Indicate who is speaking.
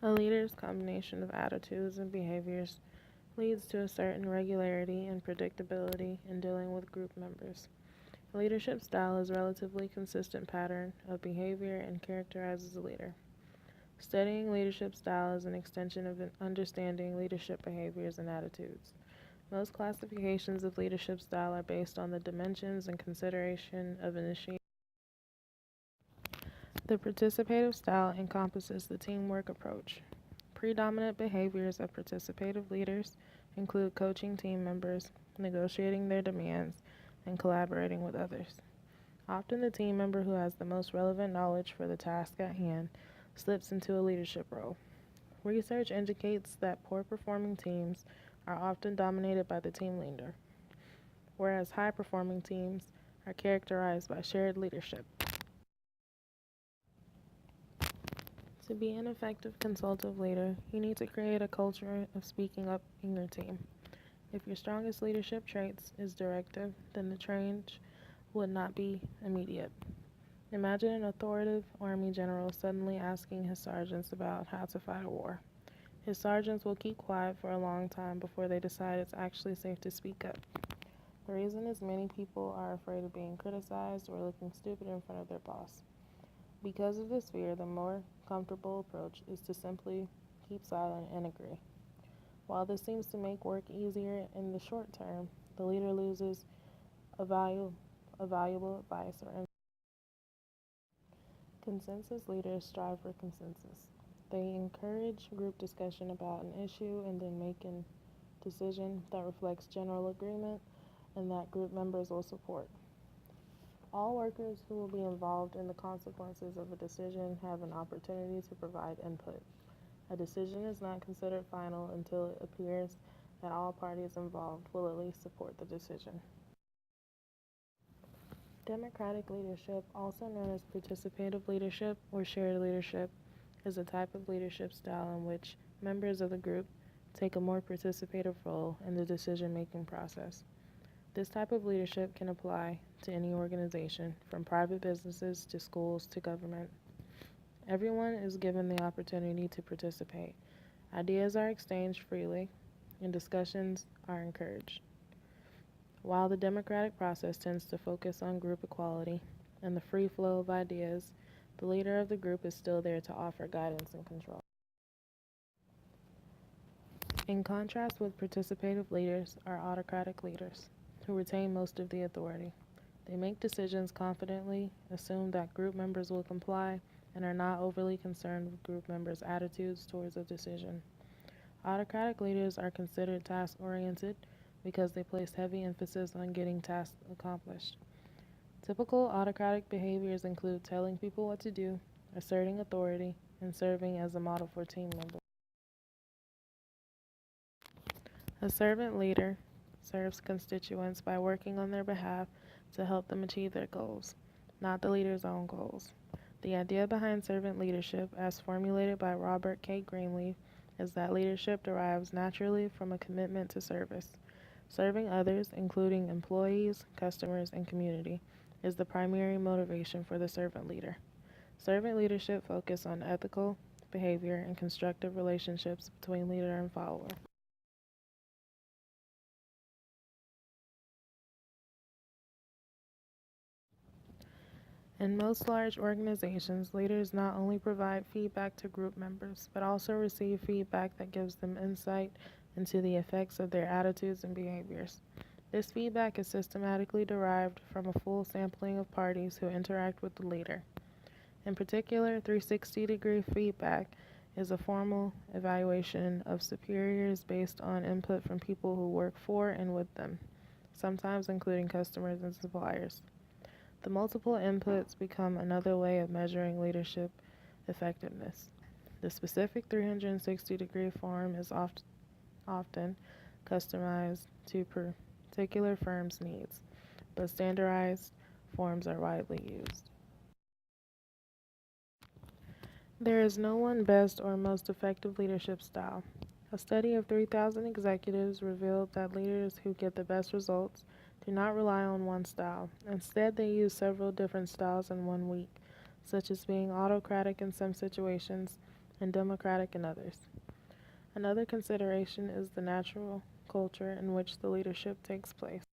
Speaker 1: A leader's combination of attitudes and behaviors leads to a certain regularity and predictability in dealing with group members. A leadership style is a relatively consistent pattern of behavior and characterizes a leader. Studying leadership style is an extension of understanding leadership behaviors and attitudes. Most classifications of leadership style are based on the dimensions and consideration of initiation. The participative style encompasses the teamwork approach. Predominant behaviors of participative leaders include coaching team members, negotiating their demands, and collaborating with others. Often the team member who has the most relevant knowledge for the task at hand slips into a leadership role. Research indicates that poor performing teams are often dominated by the team leader, whereas high performing teams are characterized by shared leadership. To be an effective consultative leader, you need to create a culture of speaking up in your team. If your strongest leadership traits is directive, then the change would not be immediate. Imagine an authoritative army general suddenly asking his sergeants about how to fight a war. His sergeants will keep quiet for a long time before they decide it's actually safe to speak up. The reason is many people are afraid of being criticized or looking stupid in front of their boss. Because of this fear, the more comfortable approach is to simply keep silent and agree. While this seems to make work easier in the short term, the leader loses a, valuable advice or insight. Consensus leaders strive for consensus. They encourage group discussion about an issue and then make a decision that reflects general agreement and that group members will support. All workers who will be involved in the consequences of a decision have an opportunity to provide input. A decision is not considered final until it appears that all parties involved will at least support the decision. Democratic leadership, also known as participative leadership or shared leadership, is a type of leadership style in which members of the group take a more participative role in the decision-making process. This type of leadership can apply to any organization, from private businesses to schools to government. Everyone is given the opportunity to participate. Ideas are exchanged freely, and discussions are encouraged. While the democratic process tends to focus on group equality and the free flow of ideas, the leader of the group is still there to offer guidance and control. In contrast with participative leaders are autocratic leaders, who retain most of the authority. They make decisions confidently, assume that group members will comply, and are not overly concerned with group members' attitudes towards a decision. Autocratic leaders are considered task-oriented because they place heavy emphasis on getting tasks accomplished. Typical autocratic behaviors include telling people what to do, asserting authority, and serving as a model for team members. A servant leader serves constituents by working on their behalf to help them achieve their goals, not the leader's own goals. The idea behind servant leadership, as formulated by Robert K. Greenleaf, is that leadership derives naturally from a commitment to service. Serving others, including employees, customers, and community, is the primary motivation for the servant leader. Servant leadership focuses on ethical behavior and constructive relationships between leader and follower. In most large organizations, leaders not only provide feedback to group members, but also receive feedback that gives them insight into the effects of their attitudes and behaviors. This feedback is systematically derived from a full sampling of parties who interact with the leader. In particular, 360-degree feedback is a formal evaluation of superiors based on input from people who work for and with them, sometimes including customers and suppliers. The multiple inputs become another way of measuring leadership effectiveness. The specific 360-degree form is often customized to particular firm's needs, but standardized forms are widely used. There is no one best or most effective leadership style. A study of 3,000 executives revealed that leaders who get the best results do not rely on one style. Instead, they use several different styles in one week, such as being autocratic in some situations and democratic in others. Another consideration is the natural culture in which the leadership takes place.